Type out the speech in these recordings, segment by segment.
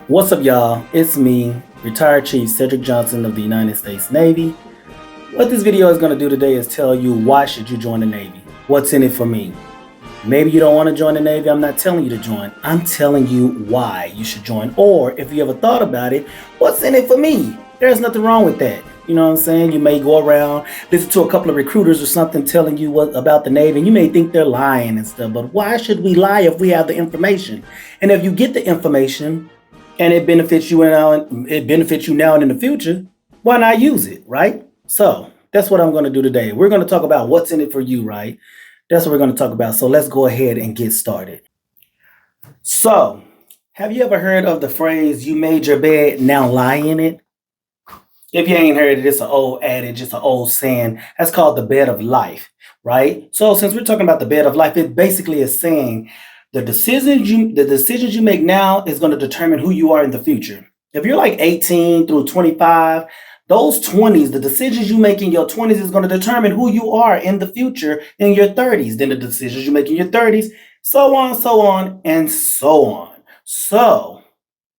What's up, y'all? It's me, retired Chief Cedric Johnson of the United States Navy. What this video is going to do today is tell you why should you join the Navy? What's in it for me? Maybe you don't want to join the Navy. I'm not telling you to join. I'm telling you why you should join. Or if you ever thought about it, what's in it for me? There's nothing wrong with that. You know what I'm saying? You may go around, listen to a couple of recruiters or something telling you what about the Navy, and you may think they're lying and stuff, but why should we lie if we have the information? And if you get the information and it benefits you now and in the future, why not use it, right? So that's what I'm going to do today. We're going to talk about what's in it for you, right? That's what we're going to talk about. So let's go ahead and get started. So, have you ever heard of the phrase, you made your bed, now lie in it? If you ain't heard it, it's an old adage, it's an old saying. That's called the bed of life, right? So since we're talking about the bed of life, it basically is saying the decisions you make now is going to determine who you are in the future. If you're like 18 through 25, those 20s, the decisions you make in your 20s is going to determine who you are in the future in your 30s. Then the decisions you make in your 30s, so on, and so on. So,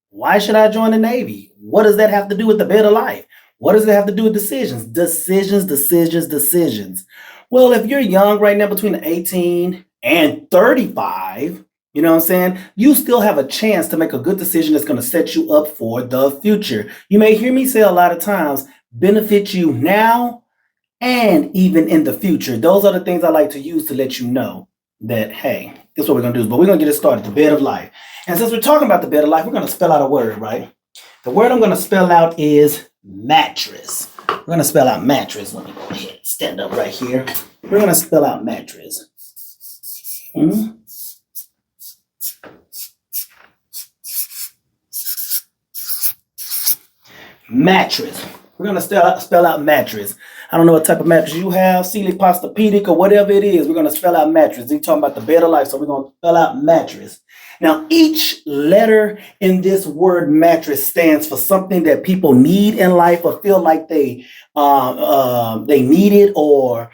why should I join the Navy? What does that have to do with the bed of life? What does it have to do with decisions? Decisions. Well, if you're young right now between 18 and 35, you know what I'm saying? You still have a chance to make a good decision that's going to set you up for the future. You may hear me say a lot of times, benefit you now and even in the future. Those are the things I like to use to let you know that, hey, this is what we're going to do. But we're going to get it started, the bed of life. And since we're talking about the bed of life, we're going to spell out a word, right? The word I'm going to spell out is mattress. We're going to spell out mattress. Let me go ahead, stand up right here. We're going to spell out mattress. Mattress. We're going to spell out mattress. I don't know what type of mattress you have, Sealy Posturepedic or whatever it is. We're going to spell out mattress. We're talking about the bed of life, so we're going to spell out mattress. Now, each letter in this word mattress stands for something that people need in life or feel like they need it, or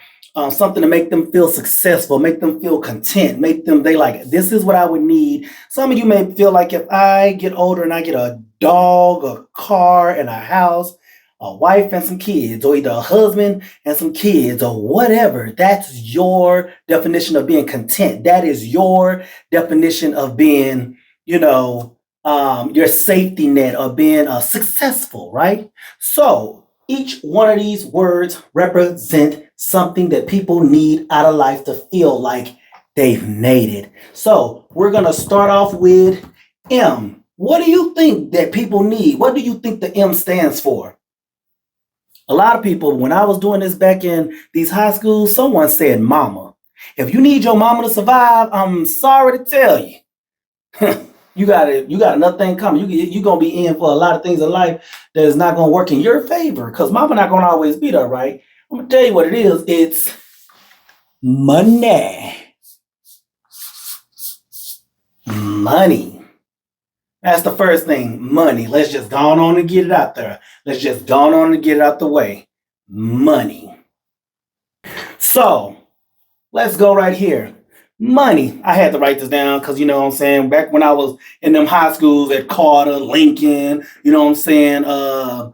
something to make them feel successful, make them feel content, they like, this is what I would need. Some of you may feel like if I get older and I get a dog, a car, and a house, a wife and some kids, or either a husband and some kids, or whatever, that's your definition of being content. That is your definition of being, your safety net, or being successful, right? So each one of these words represent something that people need out of life to feel like they've made it. So we're going to start off with M. What do you think that people need? What do you think the M stands for? A lot of people, when I was doing this back in these high schools, someone said mama. If you need your mama to survive, I'm sorry to tell you. you got another thing coming. You're going to be in for a lot of things in life that is not going to work in your favor, because mama not going to always be there, right? I'm going to tell you what it is. It's money. Money. That's the first thing, money. Let's just go on and get it out there. Let's just go on and get it out the way. Money. So, let's go right here. Money. I had to write this down because, you know what I'm saying, back when I was in them high schools at Carter, Lincoln, you know what I'm saying,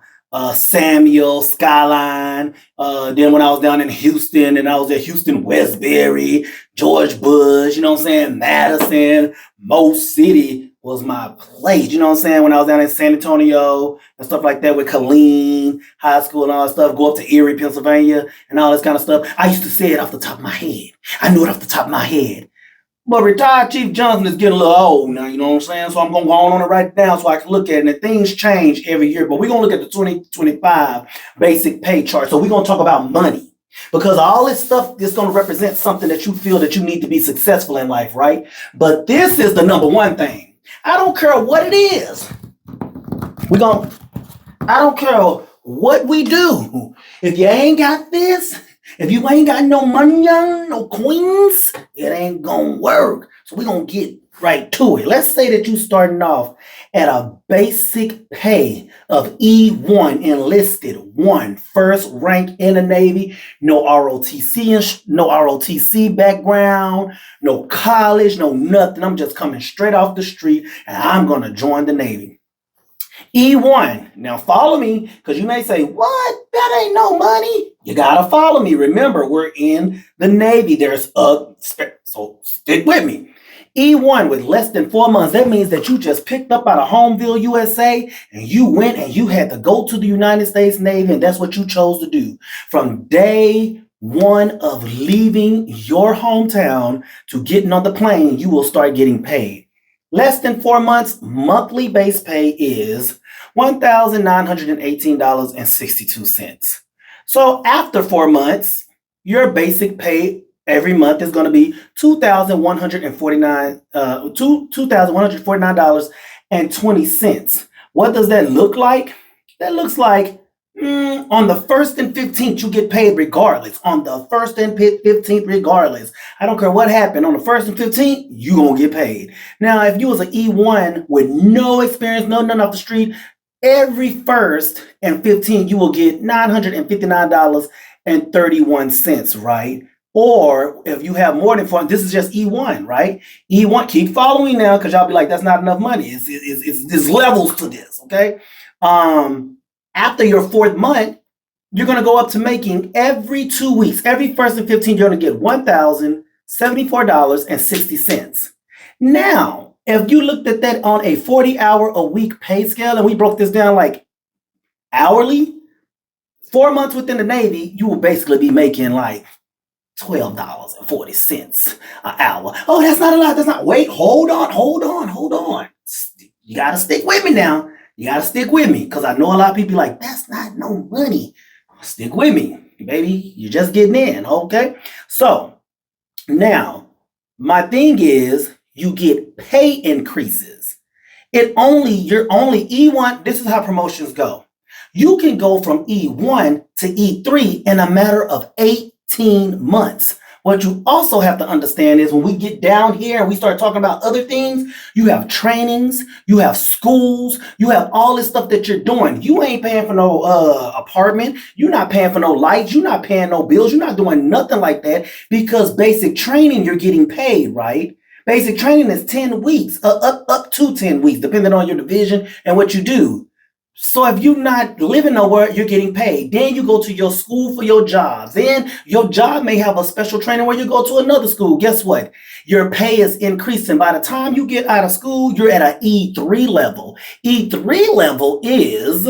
Samuel, Skyline. Then when I was down in Houston, and I was at Houston Westbury, George Bush, you know what I'm saying, Madison, Mo City was my place, you know what I'm saying, when I was down in San Antonio and stuff like that with Killeen High School and all that stuff, go up to Erie, Pennsylvania and all this kind of stuff. I used to say it off the top of my head. I knew it off the top of my head. But retired Chief Johnson is getting a little old now, you know what I'm saying? So I'm going to go on and write it down so I can look at it. And things change every year. But we're going to look at the 2025 basic pay chart. So we're going to talk about money. Because all this stuff is going to represent something that you feel that you need to be successful in life, right? But this is the number one thing. I don't care what it is. I don't care what we do. If you ain't got this, if you ain't got no money, no coins, it ain't gonna work. So we're gonna get right to it. Let's say that you starting off at a basic pay of E1, enlisted 1, first rank in the Navy, no ROTC background, no college, no nothing. I'm just coming straight off the street and I'm gonna join the Navy. E1. Now follow me, because you may say, what? That ain't no money. You gotta follow me. Remember, we're in the Navy. So stick with me. E1 with less than 4 months. That means that you just picked up out of Homeville, USA, and you went and you had to go to the United States Navy, and that's what you chose to do. From day one of leaving your hometown to getting on the plane, you will start getting paid. Less than 4 months, monthly base pay is $1,918.62. So after 4 months, your basic pay every month is going to be $2,149.20. What does that look like? That looks like on the 1st and 15th, you get paid regardless. On the 1st and 15th, regardless. I don't care what happened. On the 1st and 15th, you going to get paid. Now, if you was an E1 with no experience, nothing off the street, every 1st and 15th, you will get $959.31, right? Or if you have more than 4, this is just E1, right? E1, keep following now, because y'all be like, that's not enough money. There's levels to this, okay? After your 4th month, you're going to go up to making every 2 weeks, every 1st and 15th, you're going to get $1,074.60. Now, if you looked at that on a 40-hour-a-week pay scale, and we broke this down like hourly, 4 months within the Navy, you will basically be making like $12.40 an hour. Oh, that's not a lot. That's not. Wait, hold on. You got to stick with me now. You got to stick with me, because I know a lot of people be like, that's not no money. Stick with me, baby. You're just getting in, okay? So now, my thing is, you get pay increases. You're only E1. This is how promotions go. You can go from E1 to E3 in a matter of 18 months. What you also have to understand is when we get down here and we start talking about other things, you have trainings, you have schools, you have all this stuff that you're doing. You ain't paying for no apartment. You're not paying for no lights. You're not paying no bills. You're not doing nothing like that, because basic training, you're getting paid, right? Basic training is 10 weeks, up to 10 weeks, depending on your division and what you do. So if you're not living nowhere, you're getting paid. Then you go to your school for your jobs. Then your job may have a special training where you go to another school. Guess what? Your pay is increasing. By the time you get out of school, you're at an E3 level. E3 level is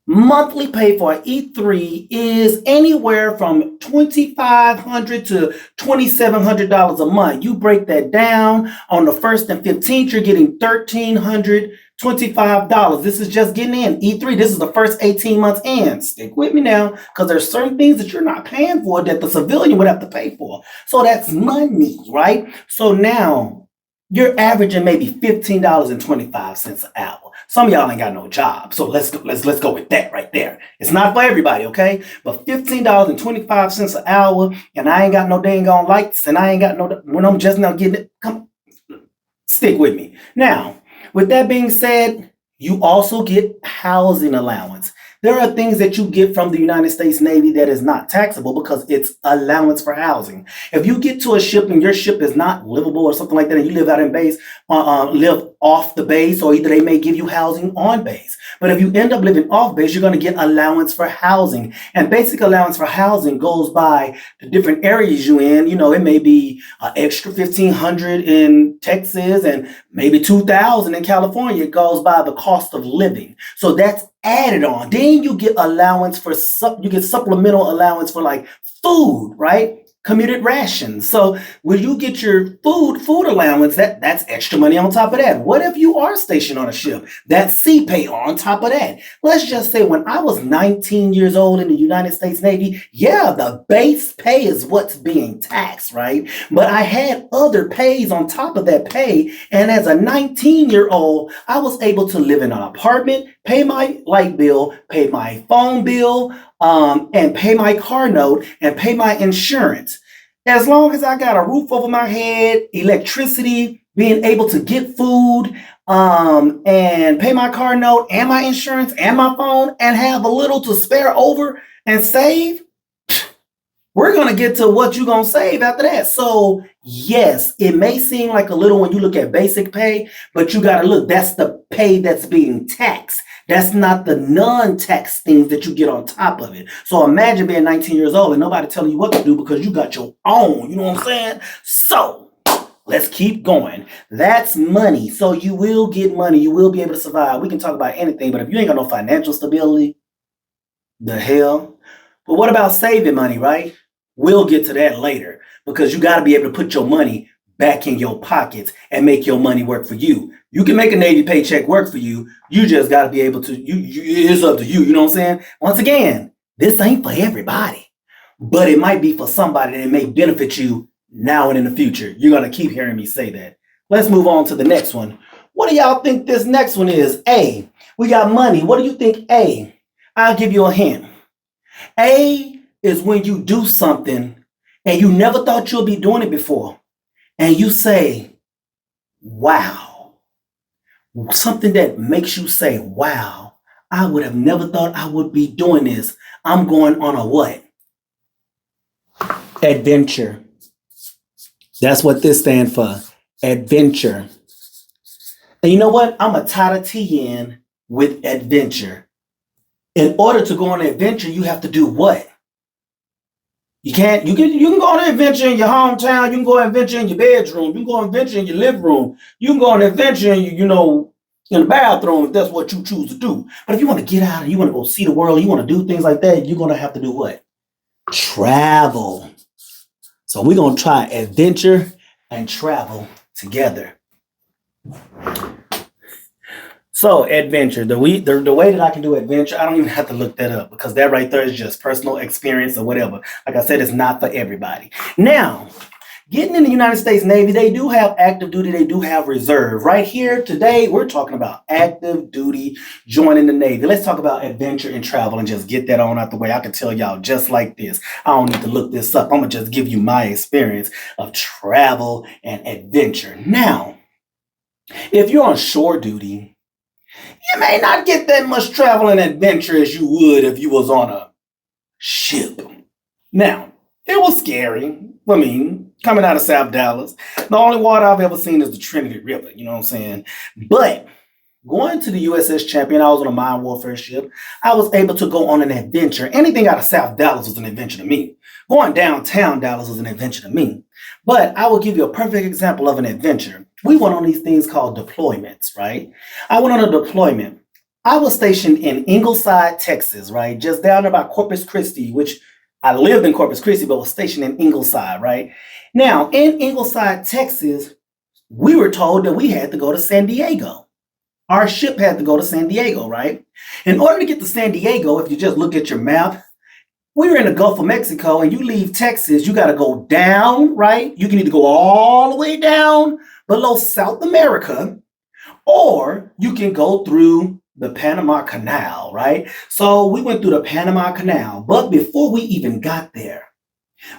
monthly pay for E3 is anywhere from $2,500 to $2,700 a month. You break that down on the 1st and 15th, you're getting $1,325. This is just getting in. E3, this is the first 18 months in. Stick with me now, because there's certain things that you're not paying for that the civilian would have to pay for. So that's money, right? So now you're averaging maybe $15.25 an hour. Some of y'all ain't got no job, so let's go with that right there. It's not for everybody, okay? But $15.25 an hour, and I ain't got no dang on lights, and I ain't got no, when I'm just now getting it. Come, stick with me. Now, with that being said, you also get housing allowance. There are things that you get from the United States Navy that is not taxable because it's allowance for housing. If you get to a ship and your ship is not livable or something like that, and you live out in base, live off the base, or either they may give you housing on base. But if you end up living off base, you're going to get allowance for housing. And basic allowance for housing goes by the different areas you're in. You know, it may be an extra $1,500 in Texas and maybe $2,000 in California. It goes by the cost of living. So that's added on. Then you get allowance for supplemental allowance for like food, right? Commuted rations. So when you get your food allowance, that's extra money on top of that. What if you are stationed on a ship? That's sea pay on top of that. Let's just say when I was 19 years old in the United States Navy, yeah, the base pay is what's being taxed, right? But I had other pays on top of that pay. And as a 19-year-old, I was able to live in an apartment, pay my light bill, pay my phone bill, and pay my car note and pay my insurance. As long as I got a roof over my head, electricity, being able to get food, and pay my car note and my insurance and my phone, and have a little to spare over and save, We're going to get to what you're going to save after that. So, yes, it may seem like a little when you look at basic pay, but you got to look, that's the pay that's being taxed. That's not the non-tax things that you get on top of it. So imagine being 19 years old and nobody telling you what to do because you got your own. You know what I'm saying? So let's keep going. That's money. So you will get money. You will be able to survive. We can talk about anything, but if you ain't got no financial stability, the hell? But what about saving money, right? We'll get to that later because you got to be able to put your money back in your pockets and make your money work for you. You can make a Navy paycheck work for you. You just got to be able to, it's up to you. You know what I'm saying? Once again, this ain't for everybody, but it might be for somebody that may benefit you now and in the future. You're going to keep hearing me say that. Let's move on to the next one. What do y'all think this next one is? A, we got money. What do you think A? I'll give you a hint. A is when you do something and you never thought you'll be doing it before. And you say, wow. Something that makes you say, wow, I would have never thought I would be doing this. I'm going on a what? Adventure. That's what this stands for. Adventure. And you know what? I'm a tie the T in with adventure. In order to go on an adventure, you have to do what? You can go on an adventure in your hometown, you can go on an adventure in your bedroom, you can go on an adventure in your living room, you can go on an adventure in in the bathroom if that's what you choose to do. But if you want to get out and you want to go see the world, you want to do things like that, you're going to have to do what? Travel. So we're going to try adventure and travel together. So adventure, the way that I can do adventure, I don't even have to look that up because that right there is just personal experience or whatever. Like I said, it's not for everybody. Now, getting in the United States Navy, they do have active duty, they do have reserve. Right here today, we're talking about active duty, joining the Navy. Let's talk about adventure and travel and just get that on out the way. I can tell y'all just like this. I don't need to look this up. I'm going to just give you my experience of travel and adventure. Now, if you're on shore duty, you may not get that much travel and adventure as you would if you was on a ship. Now, it was scary. I mean, coming out of South Dallas, the only water I've ever seen is the Trinity River, you know what I'm saying? But going to the USS Champion, I was on a mine warfare ship. I was able to go on an adventure. Anything out of South Dallas was an adventure to me. Going downtown Dallas was an adventure to me. But I will give you a perfect example of an adventure. We went on these things called deployments, right? I went on a deployment. I was stationed in Ingleside, Texas, right? Just down there by Corpus Christi, which I lived in Corpus Christi, but was stationed in Ingleside, right? Now, in Ingleside, Texas, we were told that we had to go to San Diego. Our ship had to go to San Diego, right? In order to get to San Diego, if you just look at your map, we were in the Gulf of Mexico and you leave Texas, you got to go down, right? You can either go all the way down below South America, or you can go through the Panama Canal, right? So we went through the Panama Canal, but before we even got there,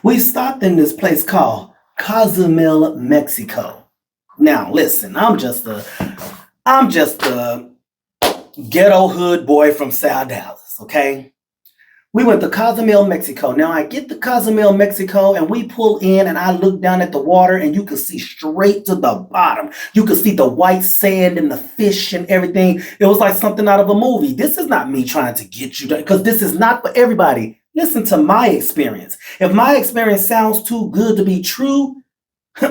we stopped in this place called Cozumel, Mexico. Now, listen, I'm just a ghetto hood boy from South Dallas, okay? We went to Cozumel, Mexico. Now I get to Cozumel, Mexico, and we pull in and I look down at the water and you can see straight to the bottom. You can see the white sand and the fish and everything. It was like something out of a movie. This is not me trying to get you there because this is not for everybody. Listen to my experience. If my experience sounds too good to be true,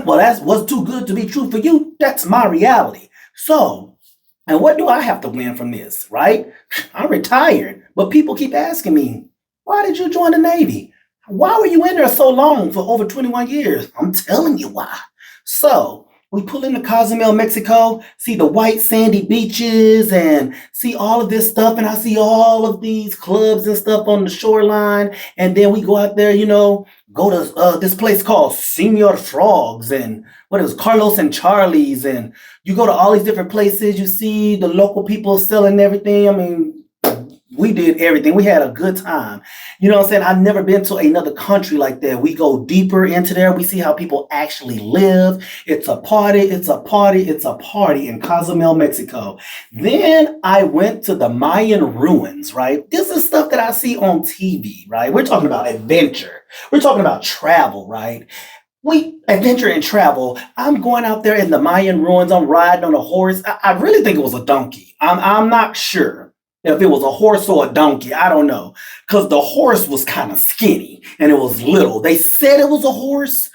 well, that's what's too good to be true for you. That's my reality. So, and what do I have to win from this, right? I'm retired, but people keep asking me, why did you join the Navy? Why were you in there so long for over 21 years? I'm telling you why. So we pull into Cozumel, Mexico, see the white sandy beaches and see all of this stuff. And I see all of these clubs and stuff on the shoreline. And then we go out there, go to this place called Senor Frogs and what is Carlos and Charlie's. And you go to all these different places. You see the local people selling everything. I mean, We did everything. We had a good time. You know what I'm saying? I've never been to another country like that. We go deeper into there. We see how people actually live. It's a party. It's a party. It's a party in Cozumel, Mexico. Then I went to the Mayan ruins, right? This is stuff that I see on TV, right? We're talking about adventure. We're talking about travel, right? We adventure and travel. I'm going out there in the Mayan ruins. I'm riding on a horse. I really think it was a donkey. I'm not sure if it was a horse or a donkey. I don't know. Because the horse was kind of skinny and it was little. They said it was a horse.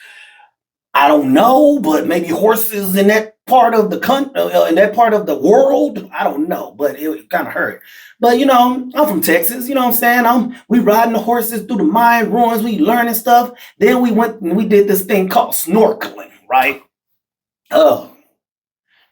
I don't know, but maybe horses in that part of the country, in that part of the world, I don't know, but it kind of hurt. But I'm from Texas. You know what I'm saying? We riding the horses through the Mayan ruins. We learning stuff. Then we went and we did this thing called snorkeling, right? Oh,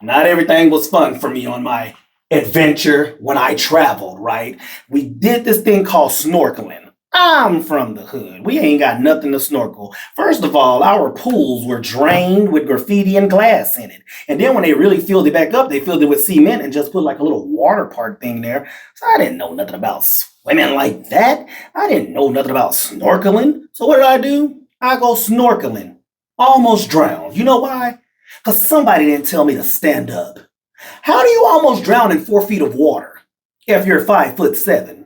not everything was fun for me on my adventure when I traveled, right? We did this thing called snorkeling. I'm from the hood. We ain't got nothing to snorkel. First of all, our pools were drained with graffiti and glass in it. And then when they really filled it back up, they filled it with cement and just put like a little water park thing there. So I didn't know nothing about swimming like that. I didn't know nothing about snorkeling. So what did I do? I go snorkeling. Almost drowned. You know why? Because somebody didn't tell me to stand up. How do you almost drown in 4 feet of water if you're 5'7"?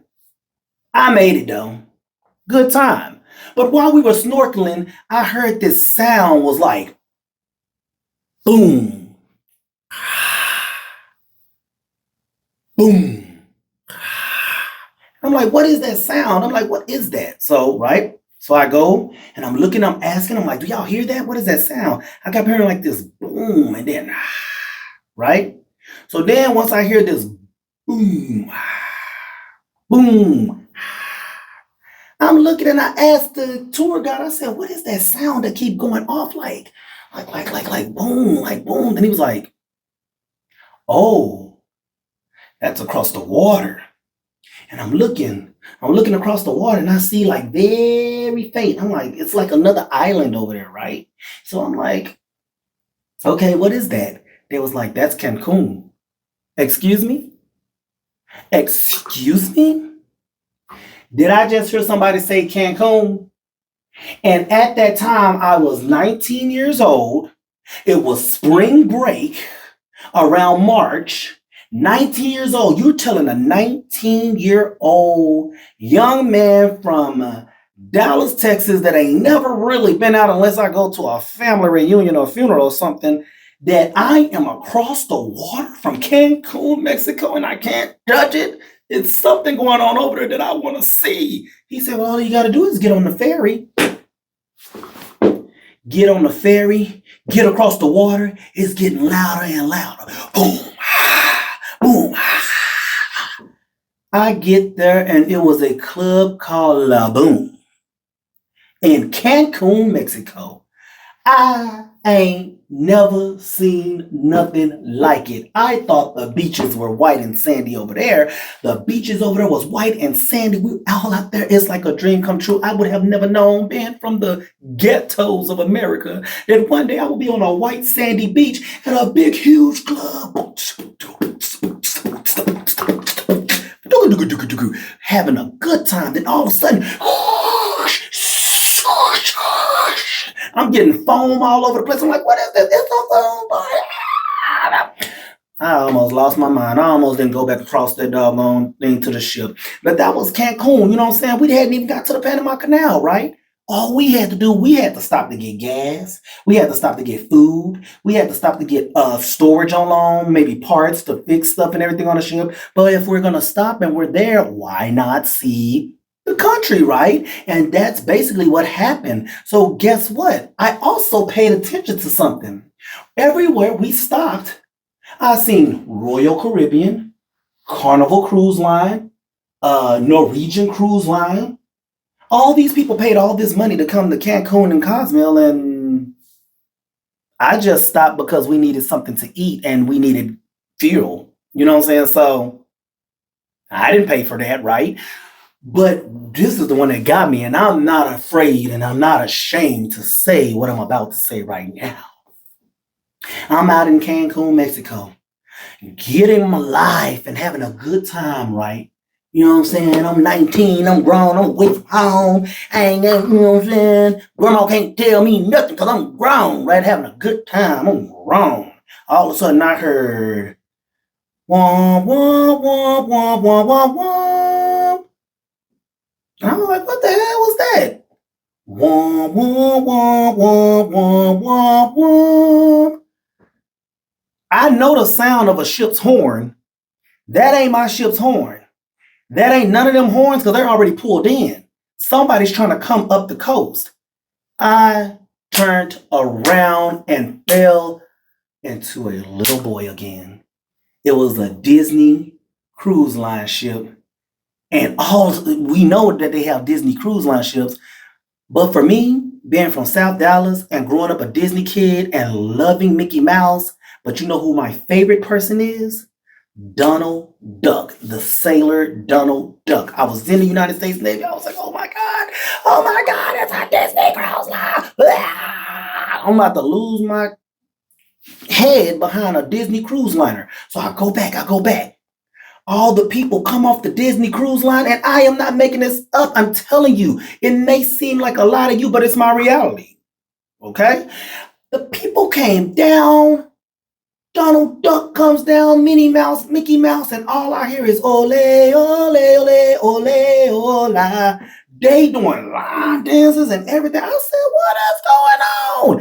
I made it though. Good time. But while we were snorkeling, I heard this sound was like boom, boom. I'm like, what is that sound? I'm like, what is that? So, right? So I go and I'm looking, I'm asking, I'm like, do y'all hear that? What is that sound? I kept hearing like this boom and then, right? So then once I hear this boom, boom, I'm looking and I asked the tour guide, I said, what is that sound that keep going off like boom, like boom? And he was like, oh, that's across the water. And I'm looking across the water and I see like very faint. I'm like, it's like another island over there, right? So I'm like, okay, what is that? They was like, that's Cancun. Excuse me? Excuse me? Did I just hear somebody say Cancun? And at that time, I was 19 years old. It was spring break around March. 19 years old. You're telling a 19-year-old young man from Dallas, Texas, that ain't never really been out unless I go to a family reunion or funeral or something, that I am across the water from Cancun, Mexico, and I can't judge it. It's something going on over there that I want to see. He said, well, all you got to do is get on the ferry. Get on the ferry, get across the water. It's getting louder and louder. Boom, boom. I get there and it was a club called La Boom in Cancun, Mexico. I ain't never seen nothing like it. I thought the beaches were white and sandy over there. The beaches over there was white and sandy. We all out there. It's like a dream come true. I would have never known, being from the ghettos of America, that one day I would be on a white sandy beach at a big, huge club. Having a good time. Then all of a sudden, I'm getting foam all over the place. I'm like, what is this? It's a foam boy. I almost lost my mind. I almost didn't go back across that doggone thing to the ship. But that was Cancun. You know what I'm saying? We hadn't even got to the Panama Canal, right? All we had to do, we had to stop to get gas. We had to stop to get food. We had to stop to get storage on loan, maybe parts to fix stuff and everything on the ship. But if we're going to stop and we're there, why not see the country, right? And that's basically what happened. So guess what? I also paid attention to something. Everywhere we stopped, I seen Royal Caribbean, Carnival Cruise Line, Norwegian Cruise Line. All these people paid all this money to come to Cancun and Cozumel, and I just stopped because we needed something to eat and we needed fuel. You know what I'm saying? So I didn't pay for that, right? But this is the one that got me, and I'm not afraid and I'm not ashamed to say what I'm about to say right now. I'm out in Cancun, Mexico, getting my life and having a good time, right? You know what I'm saying? I'm 19, I'm grown, I'm away from home. I ain't got, you know what I'm saying? Grandma can't tell me nothing because I'm grown, right? Having a good time. I'm grown. All of a sudden I heard womp, womp, womp, womp, womp, womp, womp. And I was like, what the hell was that? Womp, womp, womp, womp, womp, womp, womp. I know the sound of a ship's horn. That ain't my ship's horn. That ain't none of them horns because they're already pulled in. Somebody's trying to come up the coast. I turned around and fell into a little boy again. It was a Disney Cruise Line ship. And all we know that they have Disney Cruise Line ships. But for me, being from South Dallas and growing up a Disney kid and loving Mickey Mouse, but you know who my favorite person is? Donald Duck, the sailor Donald Duck. I was in the United States Navy. I was like, oh my God, it's a Disney Cruise Line. I'm about to lose my head behind a Disney cruise liner. So I go back. All the people come off the Disney Cruise Line, and I am not making this up. I'm telling you, it may seem like a lot of you, but it's my reality. Okay? The people came down. Donald Duck comes down, Minnie Mouse, Mickey Mouse, and all I hear is ole, ole, ole, ole, ole. They doing line dances and everything. I said, what is going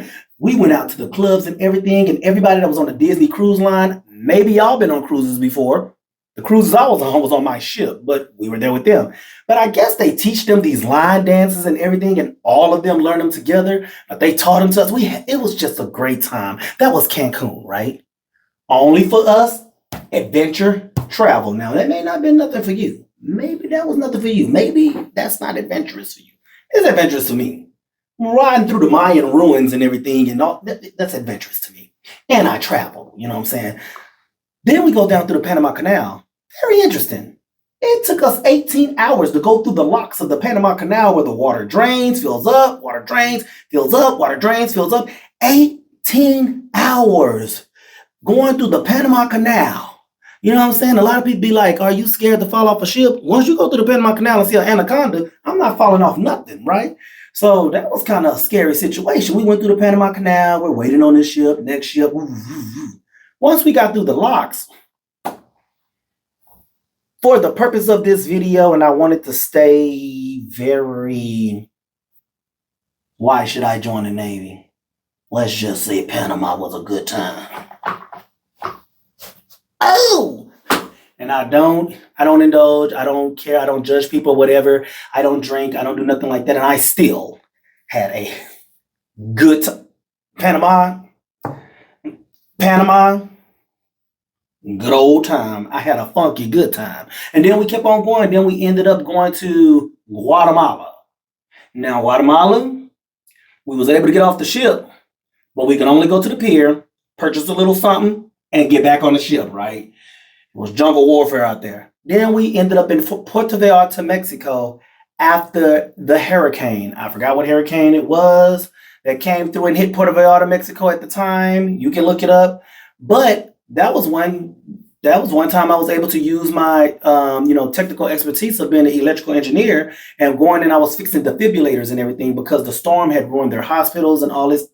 on? We went out to the clubs and everything, and everybody that was on the Disney Cruise Line, maybe y'all been on cruises before. The cruises I was on my ship, but we were there with them. But I guess they teach them these line dances and everything, and all of them learn them together. But they taught them to us. It was just a great time. That was Cancun, right? Only for us, adventure travel. Now, that may not have been nothing for you. Maybe that was nothing for you. Maybe that's not adventurous for you. It's adventurous to me. Riding through the Mayan ruins and everything, and all that's adventurous to me. And I travel, you know what I'm saying? Then we go down through the Panama Canal. Very interesting. It took us 18 hours to go through the locks of the Panama Canal where the water drains, fills up, water drains, fills up, water drains, fills up. 18 hours going through the Panama Canal. You know what I'm saying? A lot of people be like, are you scared to fall off a ship? Once you go through the Panama Canal and see an anaconda, I'm not falling off nothing, right? So that was kind of a scary situation. We went through the Panama Canal. We're waiting on this ship, next ship. Once we got through the locks, for the purpose of this video, and I wanted to stay very, why should I join the Navy? Let's just say Panama was a good time. Oh! And I don't indulge, I don't care, I don't judge people, whatever. I don't drink, I don't do nothing like that. And I still had a good time. Panama, good old time. I had a funky good time. And then we kept on going. Then we ended up going to Guatemala. Now, Guatemala, we was able to get off the ship, but we could only go to the pier, purchase a little something, and get back on the ship, right? It was jungle warfare out there. Then we ended up in Puerto Vallarta, Mexico, after the hurricane. I forgot what hurricane it was that came through and hit Puerto Vallarta, Mexico at the time. You can look it up. But that was one time I was able to use my technical expertise of being an electrical engineer and going and I was fixing defibrillators and everything because the storm had ruined their hospitals and all those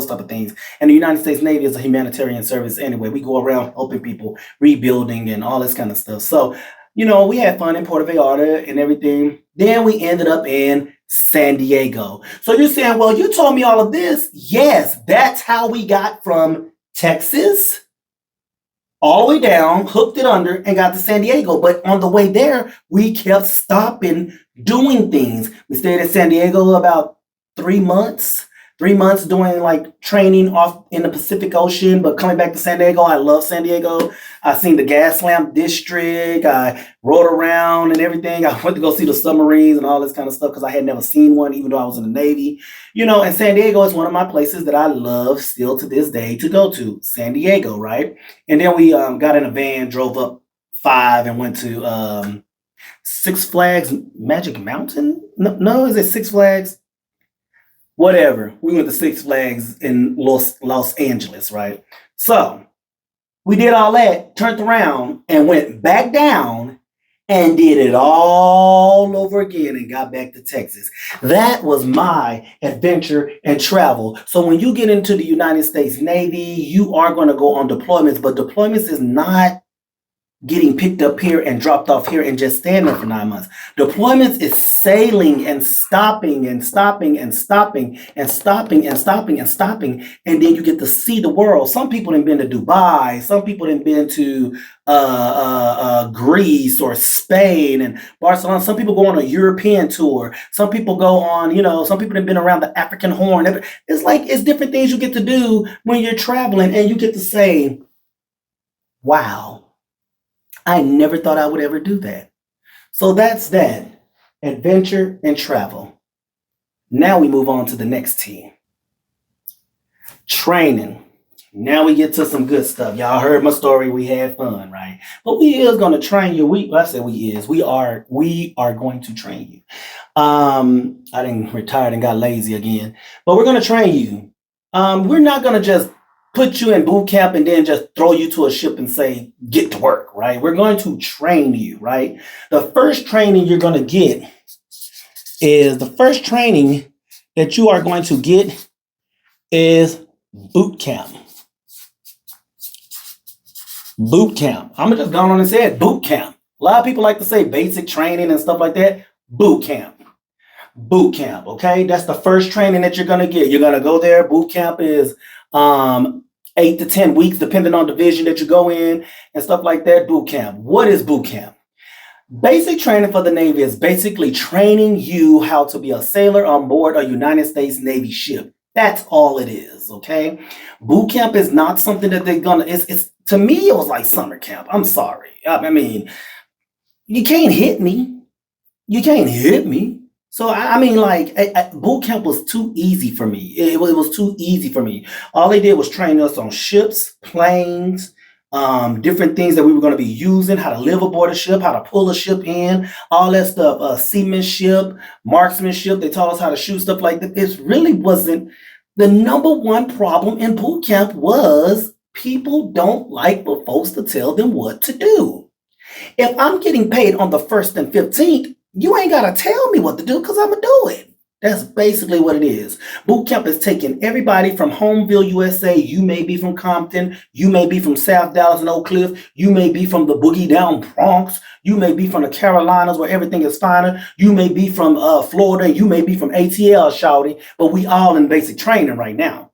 type of things. And the United States Navy is a humanitarian service anyway. We go around helping people, rebuilding and all this kind of stuff. So, we had fun in Puerto Vallarta and everything. Then we ended up in San Diego. So you're saying, well, you told me all of this. Yes, that's how we got from Texas all the way down, hooked it under, and got to San Diego. But on the way there, we kept stopping, doing things. We stayed in San Diego about 3 months. 3 months doing like training off in the Pacific Ocean, but coming back to San Diego, I love San Diego. I seen the Gaslamp District. I rode around and everything. I went to go see the submarines and all this kind of stuff because I had never seen one, even though I was in the Navy. And San Diego is one of my places that I love still to this day to go to, San Diego, right? And then we got in a van, drove up 5 and went to Six Flags Magic Mountain? No, is it Six Flags? Whatever. We went to Six Flags in Los Angeles, right? So we did all that, turned around and went back down and did it all over again and got back to Texas. That was my adventure and travel. So when you get into the United States Navy, you are going to go on deployments, but deployments is not getting picked up here and dropped off here and just stand there for 9 months. Deployments is sailing and stopping and stopping and stopping and stopping and stopping and stopping, and then you get to see the world. Some people have been to Dubai. Some people have been to Greece or Spain and Barcelona. Some people go on a European tour. Some people go on, some people have been around the African Horn. It's different things you get to do when you're traveling, and you get to say, wow, I never thought I would ever do that. So that's that. Adventure and travel. Now we move on to the next T. Training. Now we get to some good stuff. Y'all heard my story. We had fun, right? But we is going to train you. We are going to train you. I didn't retire and got lazy again. But we're going to train you. We're not going to just put you in boot camp and then just throw you to a ship and say, get to work, right? We're going to train you, right? The first training you're going to get is boot camp. Boot camp. I'm just going on and say it, boot camp. A lot of people like to say basic training and stuff like that. Boot camp. Boot camp, okay? That's the first training that you're going to get. You're going to go there. Boot camp is 8 to 10 weeks, depending on division that you go in and stuff like that. Boot camp. What is boot camp? Basic training for the Navy is basically training you how to be a sailor on board a United States Navy ship. That's all it is, okay? Boot camp is not something that they're gonna, it's to me, it was like summer camp. I'm sorry. I mean, you can't hit me. So boot camp was too easy for me. It was too easy for me. All they did was train us on ships, planes, different things that we were going to be using, how to live aboard a ship, how to pull a ship in, all that stuff, seamanship, marksmanship. They taught us how to shoot, stuff like that. It really wasn't. The number one problem in boot camp was people don't like for folks to tell them what to do. If I'm getting paid on the 1st and 15th, you ain't got to tell me what to do because I'm going to do it. That's basically what it is. Boot camp is taking everybody from Homeville, USA. You may be from Compton. You may be from South Dallas and Oak Cliff. You may be from the Boogie Down Bronx. You may be from the Carolinas where everything is finer. You may be from Florida. You may be from ATL, shouty. But we all in basic training right now.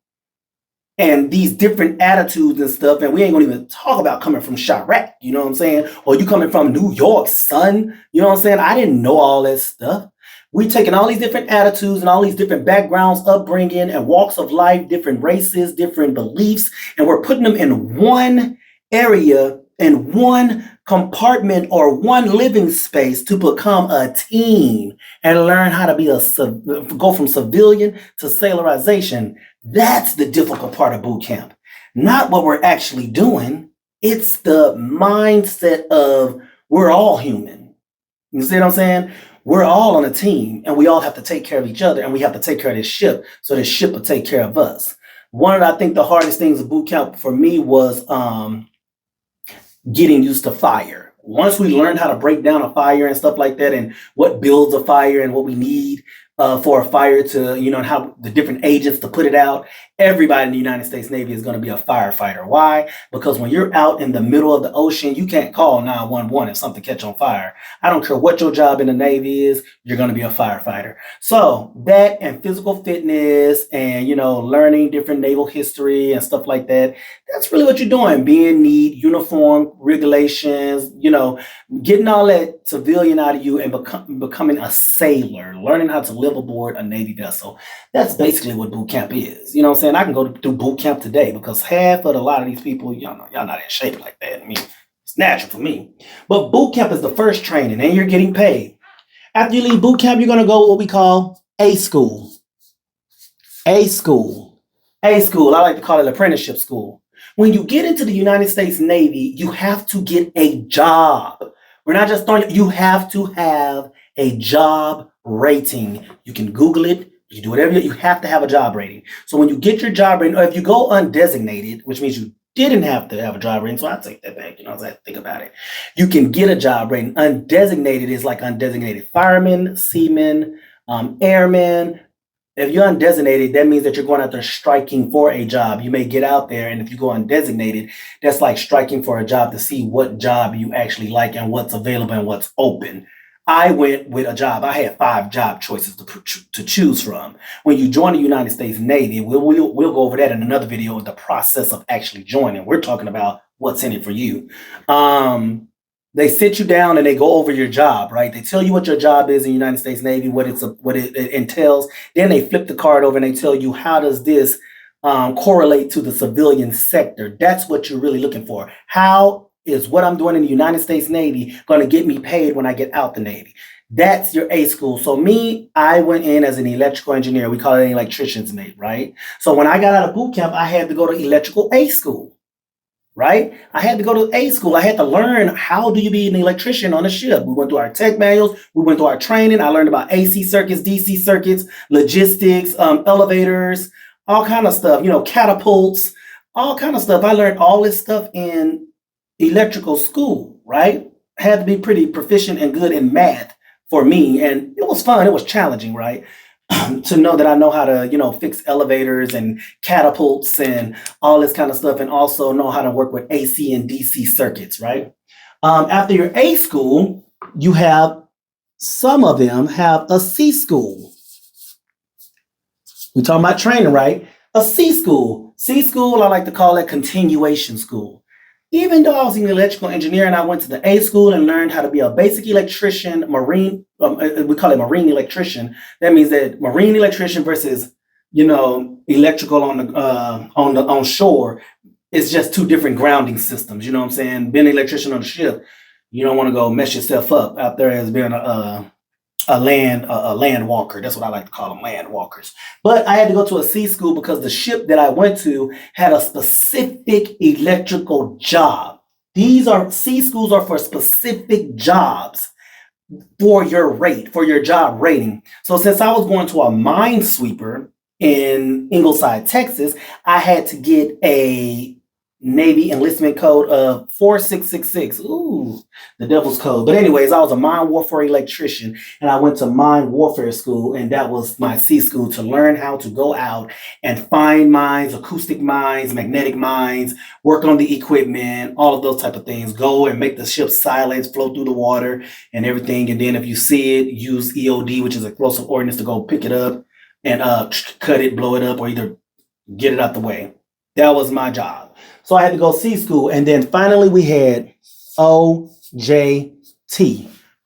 And these different attitudes and stuff, and we ain't gonna even talk about coming from Chirac, you know what I'm saying? Or you coming from New York, son, you know what I'm saying? I didn't know all that stuff. We taking all these different attitudes and all these different backgrounds, upbringing, and walks of life, different races, different beliefs, and we're putting them in one area, in one compartment or one living space to become a team and learn how to be go from civilian to sailorization. That's the difficult part of boot camp. Not what we're actually doing. It's the mindset of we're all human. You see what I'm saying? We're all on a team and we all have to take care of each other and we have to take care of this ship so this ship will take care of us. One of, I think, the hardest things of boot camp for me was getting used to fire. Once we learned how to break down a fire and stuff like that and what builds a fire and what we need for a fire to, and how the different agents to put it out, everybody in the United States Navy is going to be a firefighter. Why? Because when you're out in the middle of the ocean, you can't call 911 if something catch on fire. I don't care what your job in the Navy is, you're going to be a firefighter. So that and physical fitness and, learning different naval history and stuff like that, that's really what you're doing. Being neat, uniform, regulations, getting all that civilian out of you and becoming a sailor, learning how to live aboard a Navy vessel. That's basically what boot camp is. You know what I'm saying? I can go do boot camp today because half of a lot of these people, y'all not in shape like that. I mean, it's natural for me. But boot camp is the first training and you're getting paid. After you leave boot camp, you're going to go what we call A school. A school. A school. I like to call it apprenticeship school. When you get into the United States Navy, you have to get a job. We're not just throwing, you have to have a job rating. You can Google it. You can do whatever, you have to have a job rating. So when you get your job rating, or if you go undesignated, which means you didn't have to have a job rating, so I take that back. As I think about it, you can get a job rating. Undesignated is like undesignated firemen, seamen, airmen. If you're undesignated, that means that you're going out there striking for a job. You may get out there, and if you go undesignated, that's like striking for a job to see what job you actually like and what's available and what's open. I went with a job. I had 5 job choices to choose from. When you join the United States Navy, we'll go over that in another video, the process of actually joining. We're talking about what's in it for you. They sit you down and they go over your job, right? They tell you what your job is in the United States Navy, what it entails. Then they flip the card over and they tell you, how does this correlate to the civilian sector? That's what you're really looking for. How is what I'm doing in the United States Navy going to get me paid when I get out the Navy? That's your A school. So me, I went in as an electrical engineer. We call it an electrician's mate, right? So when I got out of boot camp, I had to go to electrical A school, right? I had to go to A school. I had to learn, how do you be an electrician on a ship? We went through our tech manuals. We went through our training. I learned about AC circuits, DC circuits, logistics, elevators, all kind of stuff, catapults, all kind of stuff. I learned all this stuff in electrical school, right? Had to be pretty proficient and good in math for me. And it was fun. It was challenging, right? To know that I know how to, fix elevators and catapults and all this kind of stuff, and also know how to work with AC and DC circuits, right? After your A school, you have, some of them have a C school. We're talking about training, right? A C school. C school, I like to call it continuation school. Even though I was an electrical engineer and I went to the A school and learned how to be a basic electrician, marine, we call it marine electrician. That means that marine electrician versus, electrical on shore is just 2 different grounding systems. You know what I'm saying? Being an electrician on a ship, you don't want to go mess yourself up out there as being a land walker. That's what I like to call them, land walkers. But I had to go to a C school because the ship that I went to had a specific electrical job. These are C schools are for specific jobs for your rate, for your job rating. So since I was going to a minesweeper in Ingleside, Texas, I had to get a Navy enlistment code of 4666. Ooh, the devil's code. But anyways, I was a mine warfare electrician, and I went to mine warfare school, and that was my C school, to learn how to go out and find mines, acoustic mines, magnetic mines, work on the equipment, all of those type of things. Go and make the ship silence, flow through the water and everything. And then if you see it, use EOD, which is explosive ordnance, to go pick it up and cut it, blow it up, or either get it out the way. That was my job. So I had to go C school. And then finally we had OJT,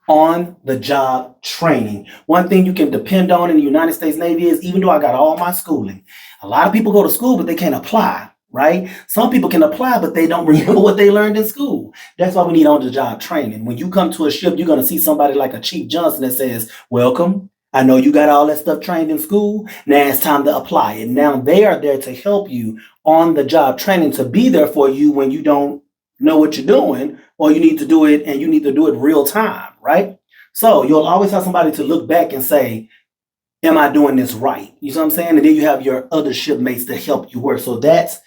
on the job training. One thing you can depend on in the United States Navy is, even though I got all my schooling, a lot of people go to school, but they can't apply, right? Some people can apply, but they don't remember what they learned in school. That's why we need on the job training. When you come to a ship, you're going to see somebody like a Chief Johnson that says, welcome. I know you got all that stuff trained in school. Now it's time to apply it. Now they are there to help you on the job training, to be there for you when you don't know what you're doing, or you need to do it and you need to do it real time, right? So you'll always have somebody to look back and say, am I doing this right? You know what I'm saying? And then you have your other shipmates to help you work. So that's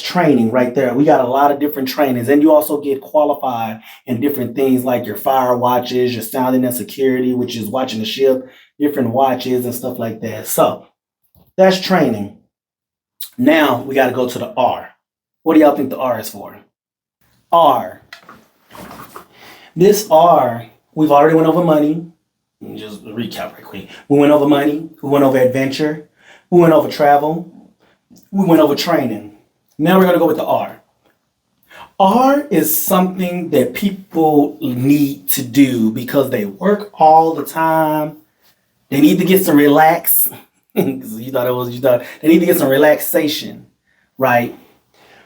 training right there. We got a lot of different trainings, and you also get qualified in different things like your fire watches, your sounding and security, which is watching the ship, different watches and stuff like that. So that's training. Now we got to go to the R. What do y'all think the R is for? R. This R, we've already went over money. Let me just recap right quick. We went over money. We went over adventure. We went over travel. We went over training. Now we're going to go with the R. R is something that people need to do because they work all the time. They need to get some relax. You thought they need to get some relaxation, right?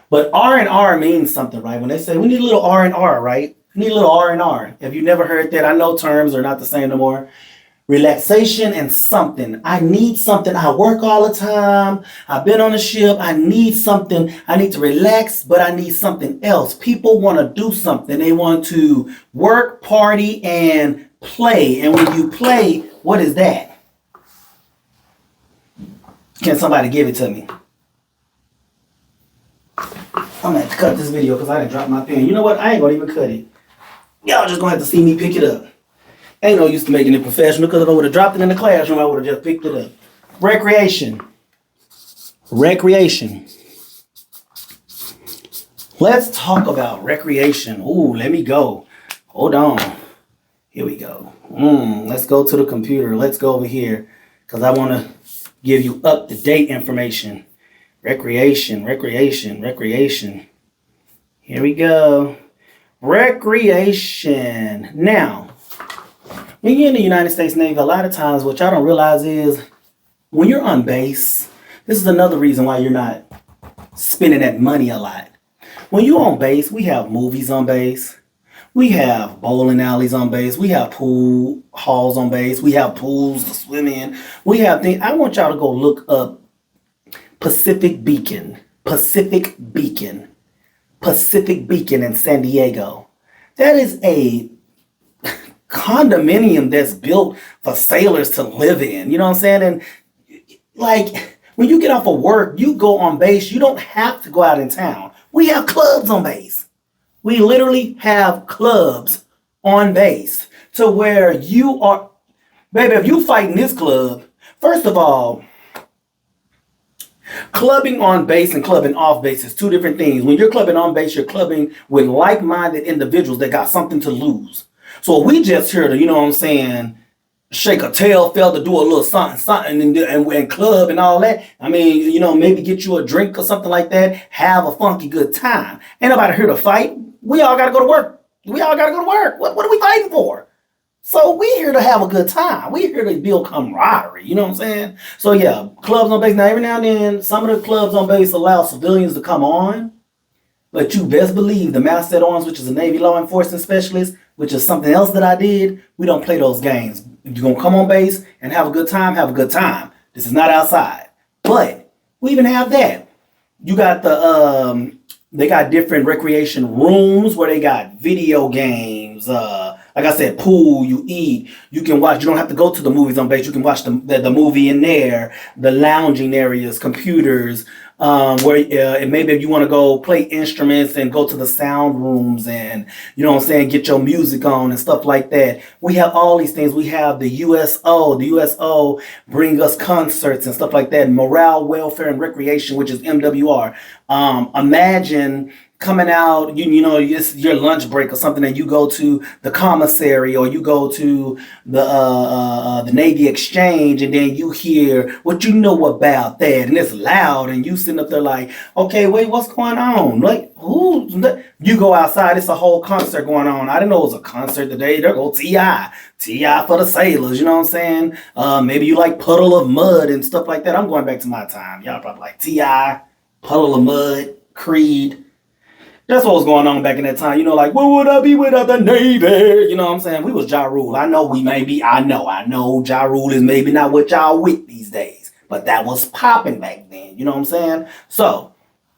But R and R means something, right? When they say we need a little R and R, right? We need a little R and R. If you never heard that, I know terms are not the same no more. Relaxation and something. I need something. I work all the time. I've been on a ship. I need something. I need to relax, but I need something else. People want to do something. They want to work, party, and play. And when you play, what is that? Can somebody give it to me? I'm gonna have to cut this video because I didn't drop my pen. You know what? I ain't gonna even cut it. Y'all just gonna have to see me pick it up. Ain't no use to making it professional because if I would have dropped it in the classroom, I would have just picked it up. Recreation. Recreation. Let's talk about recreation. Ooh, let me go. Hold on. Here we go. Let's go to the computer. Let's go over here because I want to give you up-to-date information. Recreation, recreation, recreation. Here we go. Recreation. Now, when you're in the United States Navy, a lot of times what y'all don't realize is when you're on base, this is another reason why you're not spending that money a lot. When you're on base, we have movies on base. We have bowling alleys on base. We have pool halls on base. We have pools to swim in. We have things. I want y'all to go look up Pacific Beacon. Pacific Beacon. Pacific Beacon in San Diego. That is a condominium that's built for sailors to live in. You know what I'm saying? And like when you get off of work, you go on base. You don't have to go out in town. We have clubs on base. We literally have clubs on base to where you are, baby, if you fight in this club, first of all, clubbing on base and clubbing off base is two different things. When you're clubbing on base, you're clubbing with like-minded individuals that got something to lose. So we just here to, you know what I'm saying, shake a tail, fell to do a little something, and club and all that. I mean, you know, maybe get you a drink or something like that. Have a funky good time. Ain't nobody here to fight. We all got to go to work. We all got to go to work. What are we fighting for? So we here to have a good time. We here to build camaraderie. You know what I'm saying? So yeah, clubs on base. Now every now and then, some of the clubs on base allow civilians to come on. But you best believe the Master at Arms, which is a Navy law enforcement specialist, which is something else that I did, we don't play those games. If you're going to come on base and have a good time, have a good time. This is not outside. But we even have that. You got they got different recreation rooms where they got video games. Like I said, pool, you eat, you can watch. You don't have to go to the movies on base. You can watch the movie in there, the lounging areas, computers, where maybe if you want to go play instruments and go to the sound rooms and, you know what I'm saying, get your music on and stuff like that. We have all these things. We have the USO. The USO bring us concerts and stuff like that. Morale, Welfare, and Recreation, which is MWR. Imagine coming out, you know, it's your lunch break or something, and you go to the commissary or you go to the Navy Exchange, and then you hear what you know about that, and it's loud, and you sitting up there like, okay, wait, what's going on? Like, who's that? You go outside, it's a whole concert going on. I didn't know it was a concert today. There go T.I. T.I. for the sailors, you know what I'm saying? Maybe you like Puddle of Mud and stuff like that. I'm going back to my time. Y'all probably like T.I., Puddle of Mud, Creed. That's what was going on back in that time. You know, like, what would I be without the Navy? You know what I'm saying? We was Ja Rule. I know Ja Rule is maybe not what y'all with these days, but that was popping back then. You know what I'm saying? So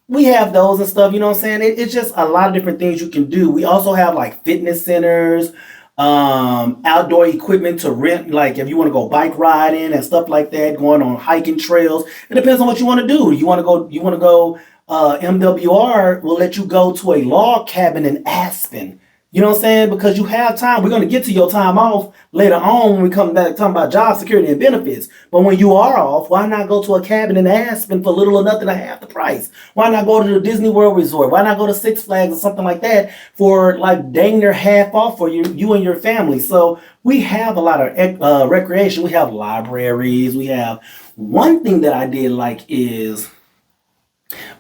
we have those and stuff, you know what I'm saying? It's just a lot of different things you can do. We also have like fitness centers, outdoor equipment to rent, like if you want to go bike riding and stuff like that, going on hiking trails. It depends on what you want to do. You want to go MWR will let you go to a log cabin in Aspen. You know what I'm saying? Because you have time. We're going to get to your time off later on when we come back talking about job security and benefits. But when you are off, why not go to a cabin in Aspen for little or nothing to half the price? Why not go to the Disney World Resort? Why not go to Six Flags or something like that for like dang near half off for you and your family? So we have a lot of recreation. We have libraries. We have one thing that I did like is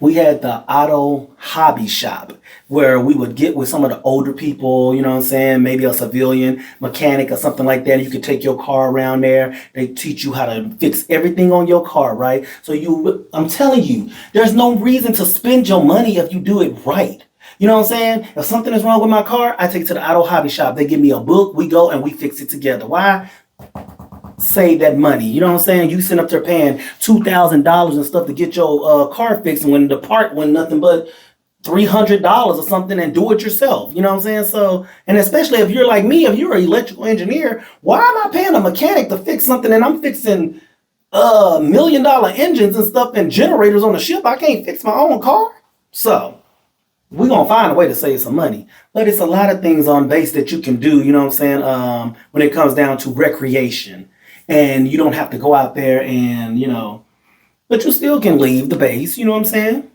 we had the auto hobby shop where we would get with some of the older people, you know what I'm saying? Maybe a civilian mechanic or something like that. You could take your car around there. They teach you how to fix everything on your car, right? So I'm telling you, there's no reason to spend your money if you do it right. You know what I'm saying? If something is wrong with my car, I take it to the auto hobby shop. They give me a book. We go and we fix it together. Why? Save that money. You know what I'm saying? You sitting up there paying $2,000 and stuff to get your car fixed when the part went nothing but $300 or something and do it yourself. You know what I'm saying? So, and especially if you're like me, if you're an electrical engineer, why am I paying a mechanic to fix something and I'm fixing $1 million engines and stuff and generators on the ship? I can't fix my own car. So we're gonna find a way to save some money. But it's a lot of things on base that you can do, you know what I'm saying? When it comes down to recreation. And you don't have to go out there and, but you still can leave the base, you know what I'm saying?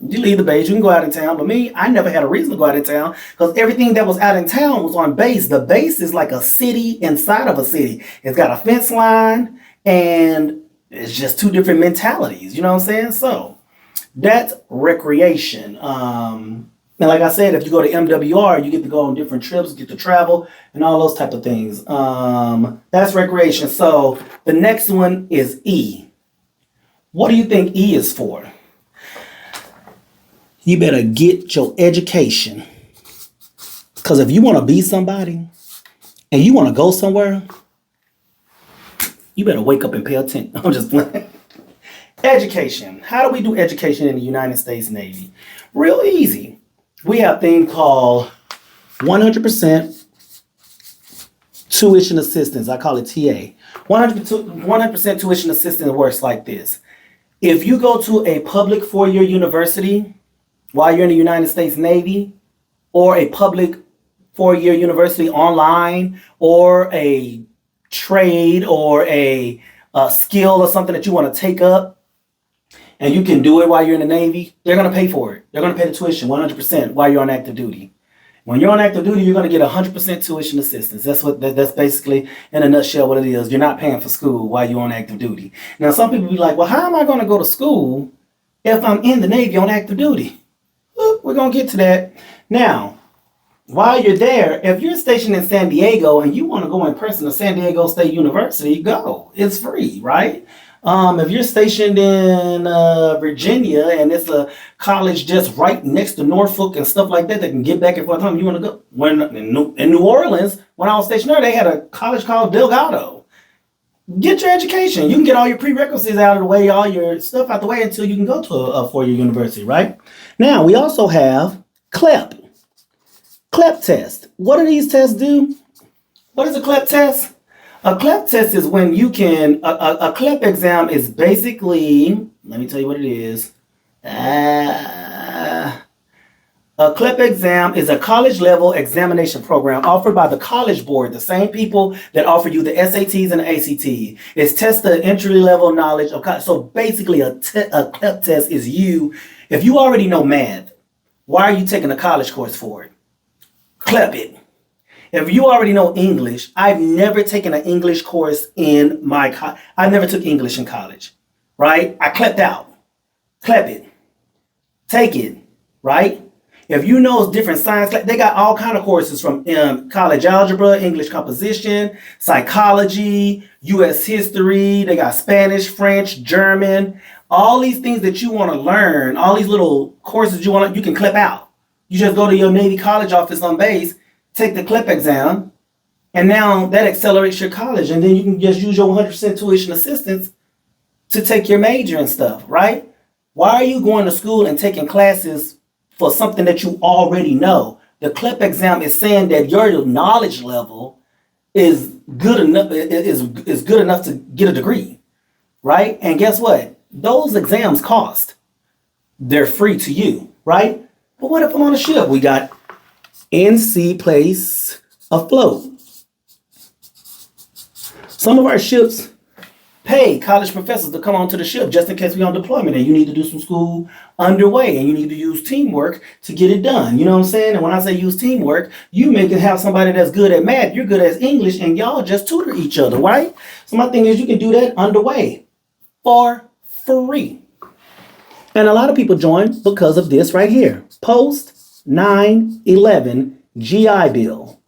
You leave the base, you can go out of town. But me, I never had a reason to go out of town because everything that was out in town was on base. The base is like a city inside of a city. It's got a fence line and it's just two different mentalities, you know what I'm saying? So that's recreation. And like I said, if you go to MWR, you get to go on different trips, get to travel, and all those type of things. That's recreation. So the next one is E. What do you think E is for? You better get your education. Because if you want to be somebody and you want to go somewhere, you better wake up and pay attention. I'm just playing. Education. How do we do education in the United States Navy? Real easy. We have a thing called 100% tuition assistance. I call it TA. 100% tuition assistance works like this. If you go to a public four-year university while you're in the United States Navy, or a public four-year university online, or a trade, or a skill or something that you want to take up, and you can do it while you're in the Navy, they're going to pay for it. They're going to pay the tuition 100% while you're on active duty. When you're on active duty, you're going to get 100% tuition assistance. That's basically, in a nutshell, what it is. You're not paying for school while you're on active duty. Now, some people be like, well, how am I going to go to school if I'm in the Navy on active duty? We're going to get to that. Now, while you're there, if you're stationed in San Diego and you want to go in person to San Diego State University, go. It's free, right? If you're stationed in Virginia and it's a college just right next to Norfolk and stuff like that that can get back and forth home, you want to go. When in New Orleans, when I was stationed there, they had a college called Delgado. Get your education. You can get all your prerequisites out of the way, all your stuff out the way until you can go to a four-year university, right? Now, we also have CLEP. CLEP test. What do these tests do? What is a CLEP test? A CLEP test is when you can, a CLEP exam is basically, let me tell you what it is. A CLEP exam is a college level examination program offered by the College Board, the same people that offer you the SATs and the ACT. It's test the entry level knowledge of college. So basically a CLEP test is if you already know math, why are you taking a college course for it? CLEP it. If you already know English, I've never taken an English course in I never took English in college, right? I CLEPed out. CLEP it. Take it, right? If you know different science, they got all kind of courses from college algebra, English composition, psychology, U.S. history. They got Spanish, French, German, all these things that you want to learn, all these little courses you can CLEP out. You just go to your Navy college office on base, take the CLEP exam, and now that accelerates your college. And then you can just use your 100% tuition assistance to take your major and stuff, right? Why are you going to school and taking classes for something that you already know? The CLEP exam is saying that your knowledge level is good enough, is good enough to get a degree, right? And guess what? Those exams cost. They're free to you, right? But what if I'm on a ship? We got NC Place Afloat. Some of our ships pay college professors to come onto the ship just in case we're on deployment and you need to do some school underway and you need to use teamwork to get it done. You know what I'm saying? And when I say use teamwork, you may can have somebody that's good at math, you're good at English, and y'all just tutor each other, right? So my thing is you can do that underway for free. And a lot of people join because of this right here. Post 9/11 GI Bill.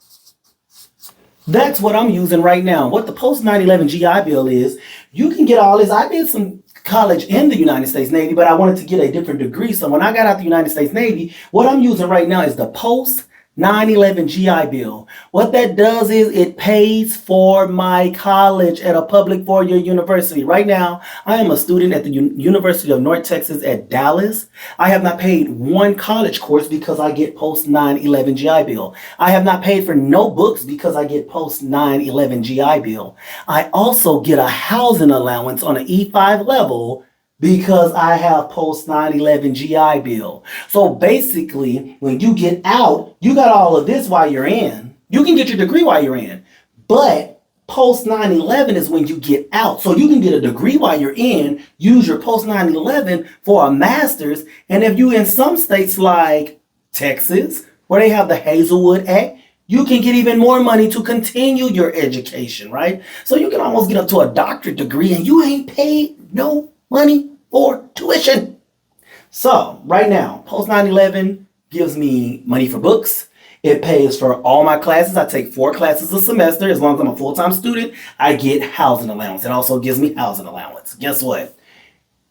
That's what I'm using right now. What the post 9/11 GI Bill is, you can get all this. I did some college in the United States Navy, but I wanted to get a different degree. So when I got out the United States Navy, what I'm using right now is the post 9/11 GI Bill. What that does is it pays for my college at a public four-year university. Right now, I am a student at the University of North Texas at Dallas. I have not paid one college course because I get post 9/11 GI Bill. I have not paid for no books because I get post 9/11 GI Bill. I also get a housing allowance on an E5 level because I have post 9/11 GI Bill. So basically, when you get out, you got all of this while you're in. You can get your degree while you're in, but post 9/11 is when you get out. So you can get a degree while you're in, use your post 9/11 for a master's. And if you in some states like Texas, where they have the Hazelwood Act, you can get even more money to continue your education, right? So you can almost get up to a doctorate degree and you ain't paid no money for tuition. So right now, post 9/11 gives me money for books. It pays for all my classes. I take 4 classes a semester. As long as I'm a full-time student, I get housing allowance. It also gives me housing allowance. Guess what?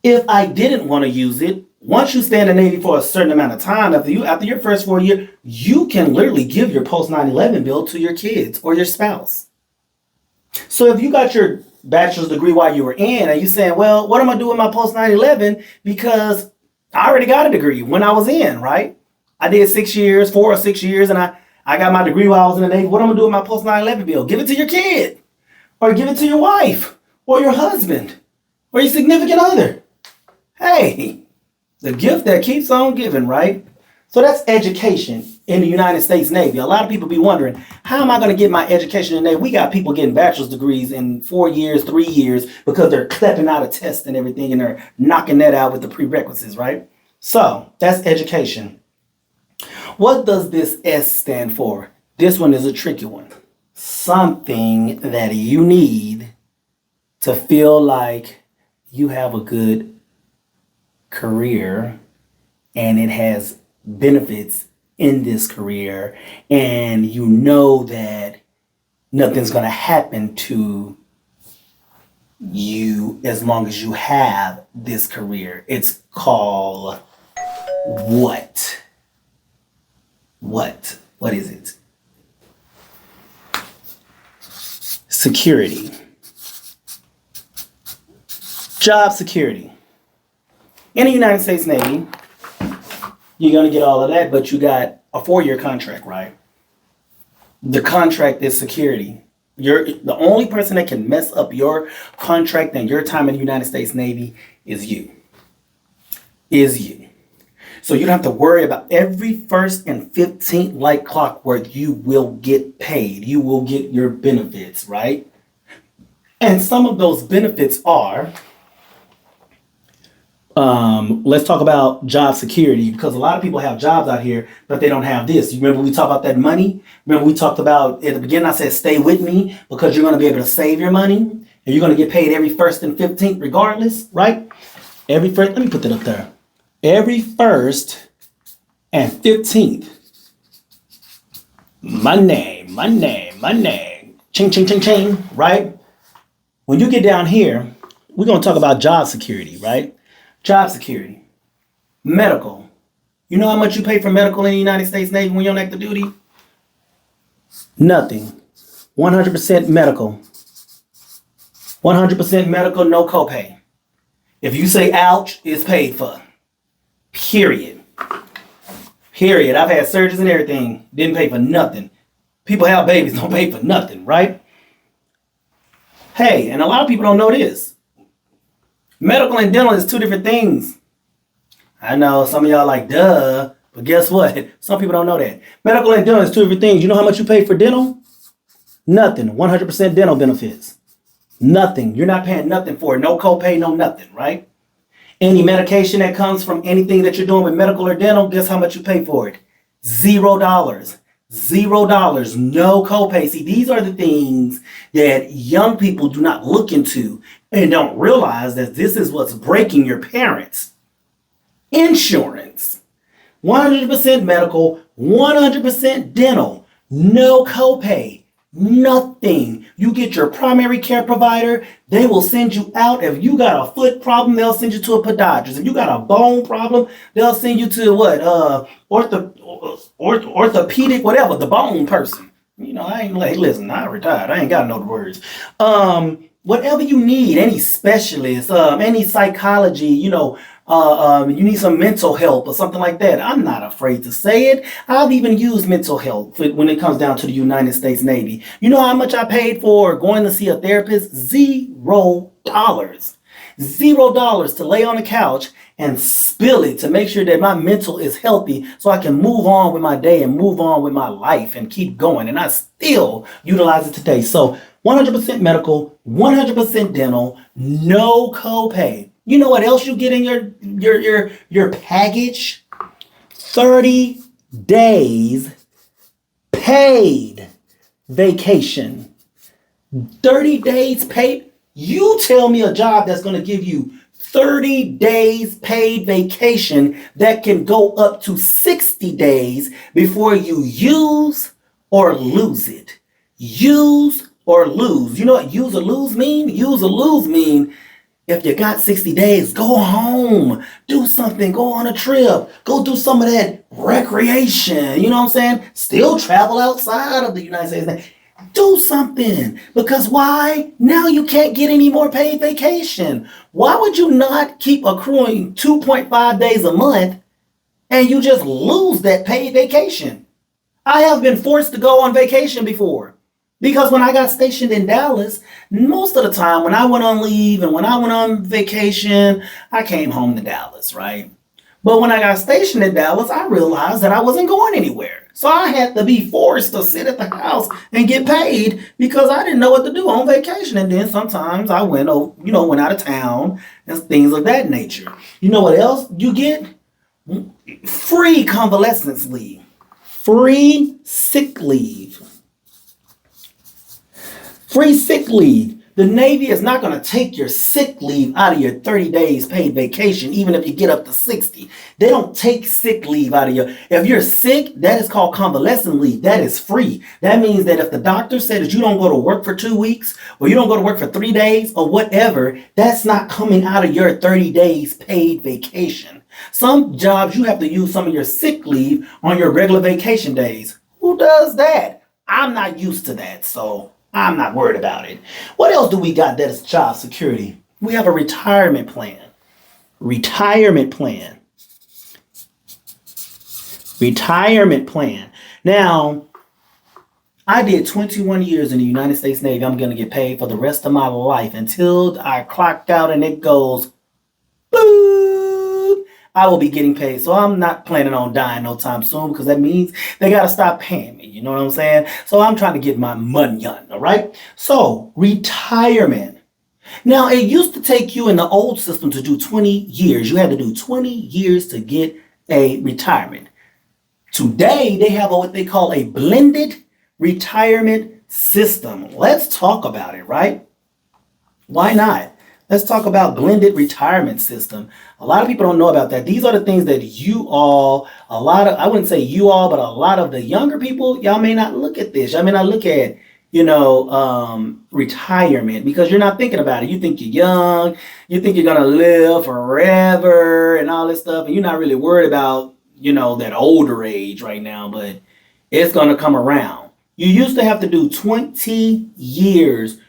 If I didn't want to use it, once you stay in the Navy for a certain amount of time, after your first 4 years, you can literally give your post 9/11 bill to your kids or your spouse. So if you got your bachelor's degree while you were in, and you saying, well, what am I doing with my post 9/11? Because I already got a degree when I was in, right? I did 6 years, 4 or 6 years, and I got my degree while I was in the Navy. What am I doing with my post 9/11 bill? Give it to your kid, or give it to your wife, or your husband, or your significant other. Hey, the gift that keeps on giving, right? So that's education in the United States Navy. A lot of people be wondering, how am I going to get my education in the Navy? We got people getting bachelor's degrees in 4 years, 3 years, because they're clapping out a test and everything, and they're knocking that out with the prerequisites, right? So that's education. What does this S stand for? This one is a tricky one. Something that you need to feel like you have a good career and it has benefits in this career, and you know that nothing's going to happen to you as long as you have this career. It's called what? What is it? Security. Job security. In the United States Navy, you're going to get all of that, but you got a 4-year contract, right? The contract is security. You're the only person that can mess up your contract and your time in the United States Navy is you. So you don't have to worry about every 1st and 15th like clockwork. You will get paid. You will get your benefits, right? And some of those benefits are, let's talk about job security, because a lot of people have jobs out here, but they don't have this. You remember we talked about that money? Remember we talked about, at the beginning I said, stay with me, because you're going to be able to save your money and you're going to get paid every 1st and 15th regardless, right? Every first, let me put that up there. Every 1st and 15th. Money. Ching, ching, ching, ching, right? When you get down here, we're going to talk about job security, right? Job security. Medical. You know how much you pay for medical in the United States Navy when you're on active duty? Nothing. 100% medical. 100% medical, no copay. If you say ouch, it's paid for. Period. I've had surgeries and everything. Didn't pay for nothing. People have babies, don't pay for nothing, right? Hey, and a lot of people don't know this. Medical and dental is 2 different things. I know some of y'all like, duh, but guess what? Some people don't know that. Medical and dental is 2 different things. You know how much you pay for dental? Nothing. 100% dental benefits. Nothing. You're not paying nothing for it. No copay, no nothing, right? Any medication that comes from anything that you're doing with medical or dental, guess how much you pay for it? $0. $0. No copay. See, these are the things that young people do not look into and don't realize that this is what's breaking your parents. Insurance. 100% medical, 100% dental, no copay. Nothing. You get your primary care provider. They will send you out. If you got a foot problem, they'll send you to a podiatrist. If you got a bone problem, they'll send you to what? Orthopedic, whatever, the bone person. You know, I ain't like, listen, I retired. I ain't got to know the words. Whatever you need, any specialist, any psychology, you need some mental help or something like that. I'm not afraid to say it. I've even used mental health when it comes down to the United States Navy. You know how much I paid for going to see a therapist? $0. $0 to lay on the couch and spill it to make sure that my mental is healthy so I can move on with my day and move on with my life and keep going. And I still utilize it today. So 100% medical, 100% dental, no copay. You know what else you get in your package? 30 days paid vacation. 30 days paid. You tell me a job that's going to give you 30 days paid vacation that can go up to 60 days before you use or lose it. Use or lose. You know what use or lose mean? Use or lose mean if you got 60 days, go home, do something, go on a trip, go do some of that recreation. You know what I'm saying? Still travel outside of the United States. Do something. Because why? Now you can't get any more paid vacation. Why would you not keep accruing 2.5 days a month and you just lose that paid vacation? I have been forced to go on vacation before. Because when I got stationed in Dallas, most of the time when I went on leave and when I went on vacation, I came home to Dallas, right? But when I got stationed in Dallas, I realized that I wasn't going anywhere. So I had to be forced to sit at the house and get paid because I didn't know what to do on vacation. And then sometimes I went out of town and things of that nature. You know what else you get? Free convalescence leave. Free sick leave. Free sick leave. The Navy is not going to take your sick leave out of your 30 days paid vacation, even if you get up to 60. They don't take sick leave out of your... If you're sick, that is called convalescent leave. That is free. That means that if the doctor said that you don't go to work for 2 weeks, or you don't go to work for 3 days, or whatever, that's not coming out of your 30 days paid vacation. Some jobs, you have to use some of your sick leave on your regular vacation days. Who does that? I'm not used to that, so... I'm not worried about it. What else do we got that is job security? We have a retirement plan. Retirement plan. Retirement plan. Now, I did 21 years in the United States Navy. I'm going to get paid for the rest of my life until I clock out and it goes boop. I will be getting paid. So I'm not planning on dying no time soon because that means they got to stop paying me. You know what I'm saying? So I'm trying to get my money on. All right. So retirement. Now, it used to take you in the old system to do 20 years. You had to do 20 years to get a retirement. Today, they have what they call a blended retirement system. Let's talk about it, right? Why not? Let's talk about blended retirement system. A lot of people don't know about that. These are the things that I wouldn't say you all, but a lot of the younger people, y'all may not look at this. Y'all may not look at, retirement because you're not thinking about it. You think you're young, you think you're going to live forever and all this stuff. And you're not really worried about, that older age right now, but it's going to come around. You used to have to do 20 years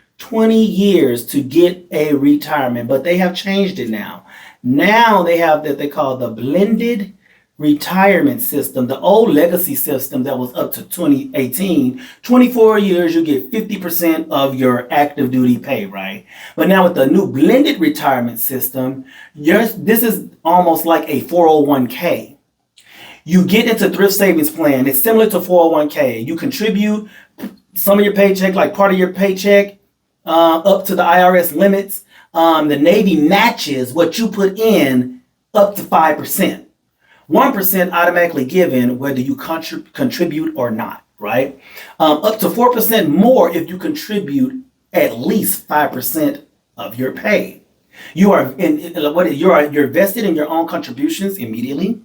to get a retirement, but they have changed it now. Now they have that they call the blended retirement system, the old legacy system that was up to 2018, 24 years, you get 50% of your active duty pay, right? But now with the new blended retirement system, this is almost like a 401k. You get into thrift savings plan. It's similar to 401k. You contribute some of your paycheck, like part of your paycheck, up to the IRS limits. The Navy matches what you put in up to 5%. 1% automatically given whether you contribute or not, right? Up to 4% more if you contribute at least 5% of your pay. You're vested in your own contributions immediately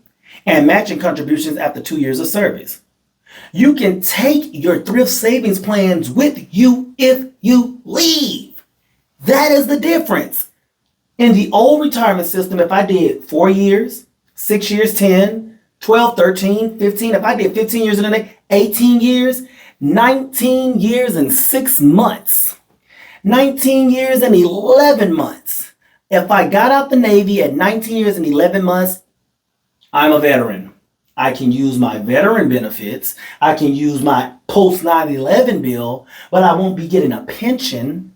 and matching contributions after 2 years of service. You can take your thrift savings plans with you if you leave. That is the difference. In the old retirement system, if I did 4 years, 6 years, 10, 12, 13, 15, if I did 15 years in the Navy, 18 years, 19 years and 6 months, 19 years and 11 months. If I got out the Navy at 19 years and 11 months, I'm a veteran. I can use my veteran benefits. I can use my post 9/11 bill, but I won't be getting a pension.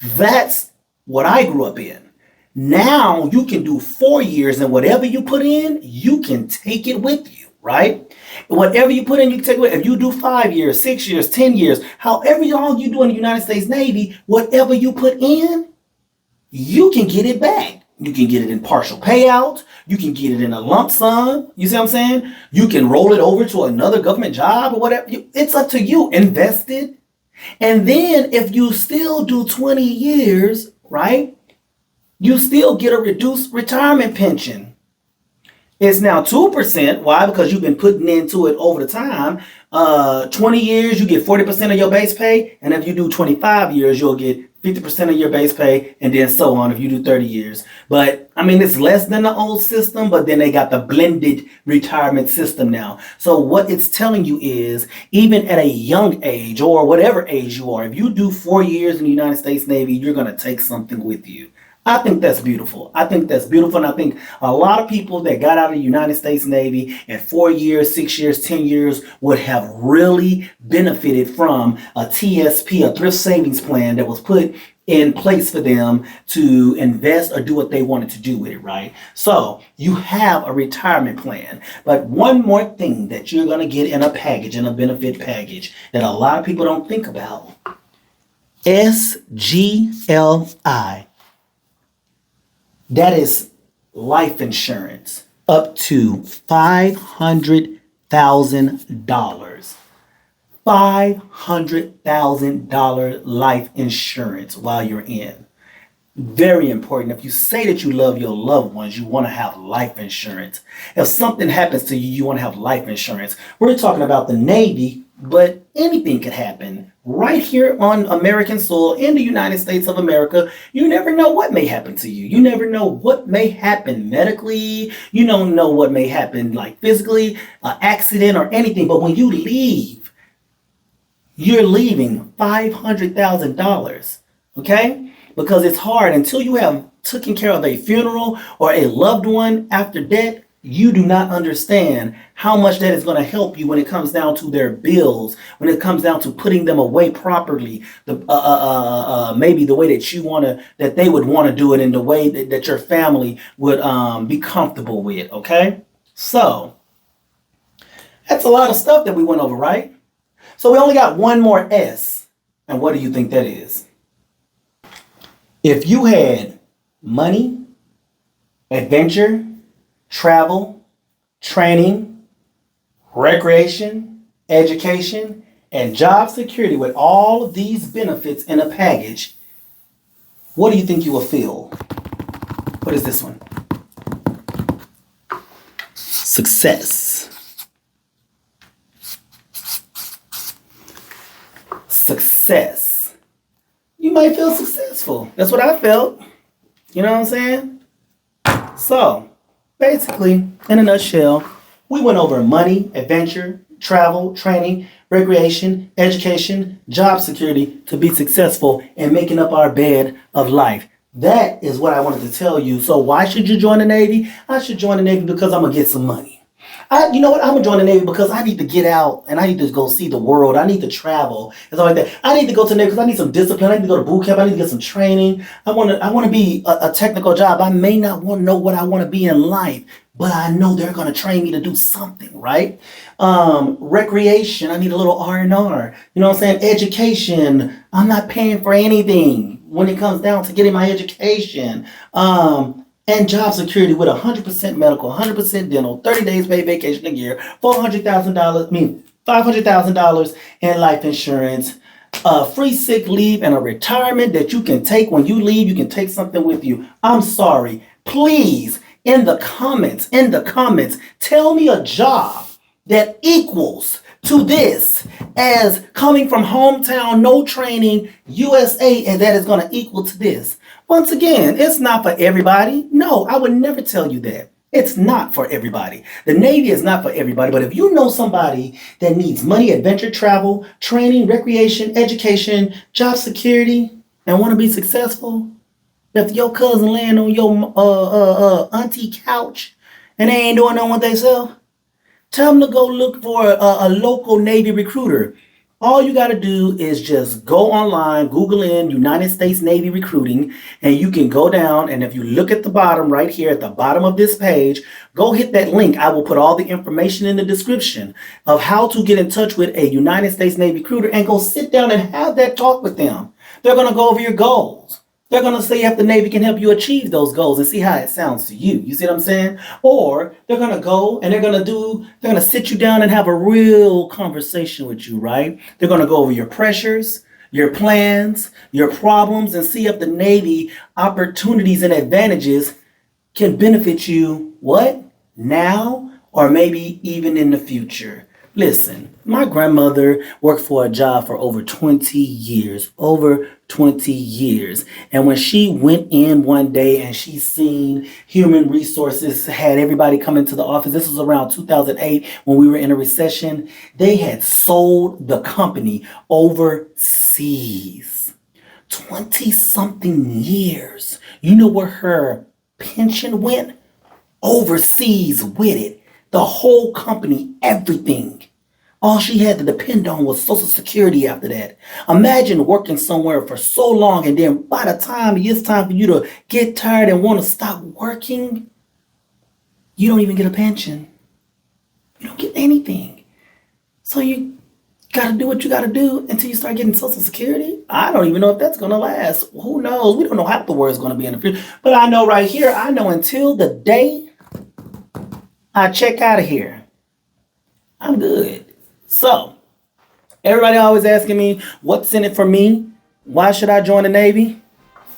That's what I grew up in. Now you can do 4 years, and whatever you put in, you can take it with you, right? Whatever you put in, you can take it with. If you do 5 years, 6 years, 10 years, however long you do in the United States Navy, whatever you put in, you can get it back. You can get it in partial payout. You can get it in a lump sum. You see what I'm saying? You can roll it over to another government job or whatever. It's up to you. Invest it. And then if you still do 20 years, right, you still get a reduced retirement pension. It's now 2%. Why? Because you've been putting into it over the time. 20 years, you get 40% of your base pay. And if you do 25 years, you'll get 50% of your base pay, and then so on if you do 30 years. But I mean, it's less than the old system, but then they got the blended retirement system now. So what it's telling you is, even at a young age or whatever age you are, if you do 4 years in the United States Navy, you're going to take something with you. I think that's beautiful. I think that's beautiful. And I think a lot of people that got out of the United States Navy at 4 years, 6 years, 10 years would have really benefited from a TSP, a thrift savings plan that was put in place for them to invest or do what they wanted to do with it, right? So you have a retirement plan. But one more thing that you're going to get in a package, in a benefit package, that a lot of people don't think about. SGLI. That is life insurance up to $500,000. $500,000 life insurance while you're in. Very important. If you say that you love your loved ones, you want to have life insurance. If something happens to you, you want to have life insurance. We're talking about the Navy, but anything could happen right here on American soil in the United States of America. You never know what may happen to you. You never know what may happen medically. You don't know what may happen like physically, accident or anything. But when you leave, you're leaving $500,000, okay? Because it's hard until you have taken care of a funeral or a loved one after death. You do not understand how much that is going to help you when it comes down to their bills, when it comes down to putting them away properly, maybe the way that you want to, that they would want to do it in the way that your family would be comfortable with, okay? So that's a lot of stuff that we went over, right? So we only got one more S. And what do you think that is? If you had money, adventure, travel, training, recreation, education, and job security with all of these benefits in a package, what do you think you will feel? What is this one? Success. Success. You might feel successful. That's what I felt. You know what I'm saying? So, basically, in a nutshell, we went over money, adventure, travel, training, recreation, education, job security to be successful in making up our bed of life. That is what I wanted to tell you. So why should you join the Navy? I should join the Navy because I'm going to get some money. You know what? I'm going to join the Navy because I need to get out and I need to go see the world. I need to travel and stuff like that. I need to go to the Navy because I need some discipline. I need to go to boot camp. I need to get some training. I want to be a technical job. I may not want to know what I want to be in life, but I know they're going to train me to do something, right? Recreation. I need a little R&R. You know what I'm saying? Education. I'm not paying for anything when it comes down to getting my education. And job security with 100% medical, 100% dental, 30 days paid vacation a year, $500,000 in life insurance, free sick leave, and a retirement that you can take when you leave. You can take something with you. I'm sorry. Please, in the comments, tell me a job that equals to this as coming from hometown, no training, USA, and that is going to equal to this. Once again, it's not for everybody. No, I would never tell you that. It's not for everybody. The Navy is not for everybody. But if you know somebody that needs money, adventure, travel, training, recreation, education, job security, and want to be successful, if your cousin laying on your auntie couch and they ain't doing nothing with themselves, tell them to go look for a local Navy recruiter. All you got to do is just go online, Google in United States Navy recruiting, and you can go down. And if you look at the bottom right here, at the bottom of this page, go hit that link. I will put all the information in the description of how to get in touch with a United States Navy recruiter and go sit down and have that talk with them. They're going to go over your goals. They're going to see if the Navy can help you achieve those goals and see how it sounds to you. You see what I'm saying? Or they're going to go and they're going to sit you down and have a real conversation with you, right? They're going to go over your pressures, your plans, your problems, and see if the Navy opportunities and advantages can benefit you, what? Now, or maybe even in the future. Listen, my grandmother worked for a job for over 20 years, over 20 years. And when she went in one day and she seen human resources had everybody come into the office, this was around 2008 when we were in a recession, they had sold the company overseas. 20 something years. You know where her pension went? Overseas with it. The whole company, everything. All she had to depend on was Social Security after that. Imagine working somewhere for so long and then by the time it's time for you to get tired and want to stop working, you don't even get a pension. You don't get anything. So you got to do what you got to do until you start getting Social Security. I don't even know if that's going to last. Who knows? We don't know how the world's going to be in the future. But I know right here, I know until the day I check out of here, I'm good. So, everybody always asking me, what's in it for me? Why should I join the Navy?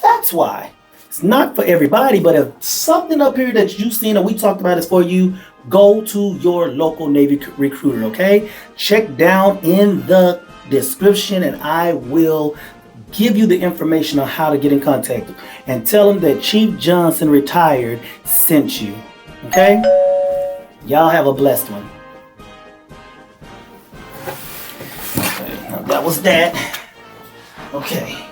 That's why. It's not for everybody, but if something up here that you've seen or we talked about is for you, go to your local Navy recruiter, okay? Check down in the description and I will give you the information on how to get in contact and tell them that Chief Johnson retired sent you, okay? Y'all have a blessed one. Okay, now that was that. Okay.